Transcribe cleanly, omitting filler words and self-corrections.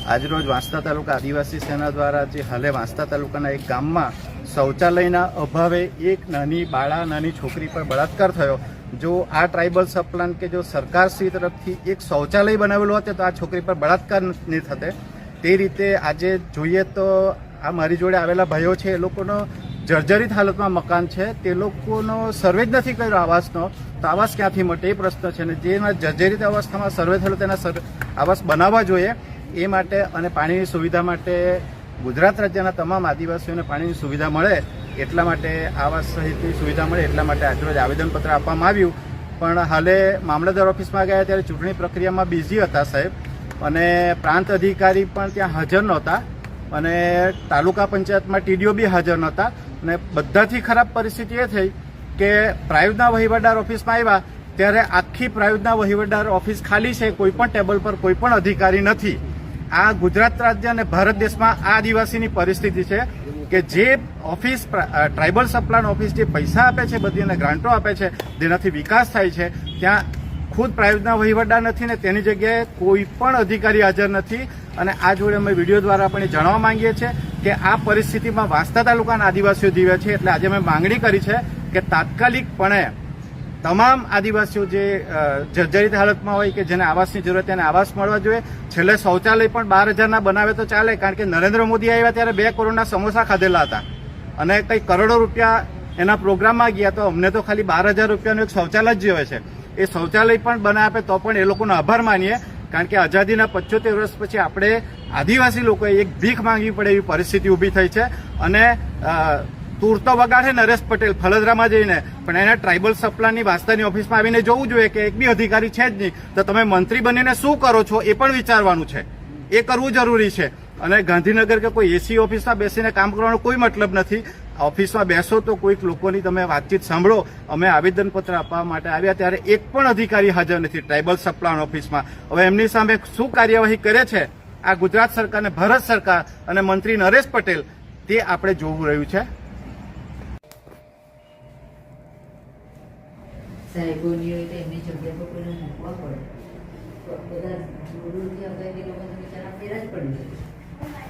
આજરોજ વાંસદા તાલુકા આદિવાસી સેના દ્વારા જે હાલે વાંસદા તાલુકાના એક ગામમાં શૌચાલયના અભાવે એક નાની છોકરી પર બળાત્કાર થયો. જો આ ટ્રાઇબલ સપ્લાન કે જો સરકારશ્રી તરફથી એક શૌચાલય બનાવેલું હોત તો આ છોકરી પર બળાત્કાર નહીં થતે. તે રીતે આજે જોઈએ તો આ મારી જોડે આવેલા ભાઈઓ છે, એ લોકોનો જર્જરિત હાલતમાં મકાન છે, તે લોકોનો સર્વે જ નથી કર્યો આવાસનો, તો આવાસ ક્યાંથી મળે એ પ્રશ્ન છે. ને જેમાં જર્જરિત અવસ્થામાં સર્વે થયેલો તેના આવાસ બનાવવા જોઈએ એ માટે અને પાણીની સુવિધા માટે ગુજરાત રાજ્યના તમામ આદિવાસીઓને પાણીની સુવિધા મળે એટલા માટે આવાસ સહિતની સુવિધા મળે એટલા માટે આજરોજ આવેદનપત્ર આપવામાં આવ્યું. પણ હાલે મામલતદાર ઓફિસમાં ગયા ત્યારે ચૂંટણી પ્રક્રિયામાં બિઝી હતા સાહેબ, અને પ્રાંત અધિકારી પણ ત્યાં હાજર નહોતા અને તાલુકા પંચાયતમાં ટીડીઓ બી હાજર નહોતા. અને બધાથી ખરાબ પરિસ્થિતિ એ થઈ કે પ્રાંતના વહીવટદાર ઓફિસમાં આવ્યા ત્યારે આખી પ્રાંતના વહીવટદાર ઓફિસ ખાલી છે, કોઈ પણ ટેબલ પર કોઈ પણ અધિકારી નથી. આ ગુજરાત રાજ્ય અને ભારત દેશમાં આ આદિવાસીની પરિસ્થિતિ છે કે જે ઓફિસ ટ્રાઇબલ સપ્લાન ઓફિસ જે પૈસા આપે છે, બધી અને ગ્રાન્ટો આપે છે, જેનાથી વિકાસ થાય છે, ત્યાં ખુદ પ્રાઇવેટના વહીવટદાર નથી ને તેની જગ્યાએ કોઈ પણ અધિકારી હાજર નથી. અને આ જોડે અમે વિડીયો દ્વારા આપણે જણાવવા માંગીએ છીએ કે આ પરિસ્થિતિમાં વાંસદા તાલુકાના આદિવાસીઓ જીવે છે. એટલે આજે અમે માંગણી કરી છે કે તાત્કાલિકપણે તમામ આદિવાસીઓ જે જર્જરિત હાલતમાં હોય કે જેને આવાસની જરૂર તેને આવાસ મળવા જોઈએ. છેલ્લે શૌચાલય પણ 12,000ના બનાવે તો ચાલે, કારણ કે નરેન્દ્ર મોદી આવ્યા ત્યારે 2 કરોડના સમોસા ખાધેલા હતા અને કંઈ કરોડો રૂપિયા એના પ્રોગ્રામમાં ગયા, તો અમને તો ખાલી 12,000 રૂપિયાનું એક શૌચાલય જ જોઈએ છે. એ શૌચાલય પણ બનાવે તો પણ એ લોકોનો આભાર માનીએ, કારણ કે આઝાદીના 75 વર્ષ પછી આપણે આદિવાસી લોકોએ એક ભીખ માંગવી પડે એવી પરિસ્થિતિ ઊભી થઈ છે. અને તૂર તો વગાડે નરેશ પટેલ ફલદરામાં જઈને, પણ એના ટ્રાઇબલ સપ્લાનની વાંસદાની ઓફિસમાં આવીને જોવું જોઈએ કે એક બી અધિકારી છે જ નહીં. તો તમે મંત્રી બનીને શું કરો છો એ પણ વિચારવાનું છે, એ કરવું જરૂરી છે. અને ગાંધીનગર કે કોઈ એસી ઓફિસમાં બેસીને કામ કરવાનો કોઈ મતલબ નથી. ઓફિસમાં બેસો તો કોઈક લોકોની તમે વાતચીત સાંભળો. અમે આવેદનપત્ર આપવા માટે આવ્યા ત્યારે એક પણ અધિકારી હાજર નથી ટ્રાઇબલ સપ્લાન ઓફિસમાં. હવે એમની સામે શું કાર્યવાહી કરે છે આ ગુજરાત સરકાર અને ભારત સરકાર અને મંત્રી નરેશ પટેલ, તે આપણે જોવું રહ્યું છે. સાહેબોની હોય તો એમની જગ્યા પર કોઈને મૂકવા પડે, બધા દૂરથી આપણે એ લોકોને બિચારા ફેરા જ પડી જાય.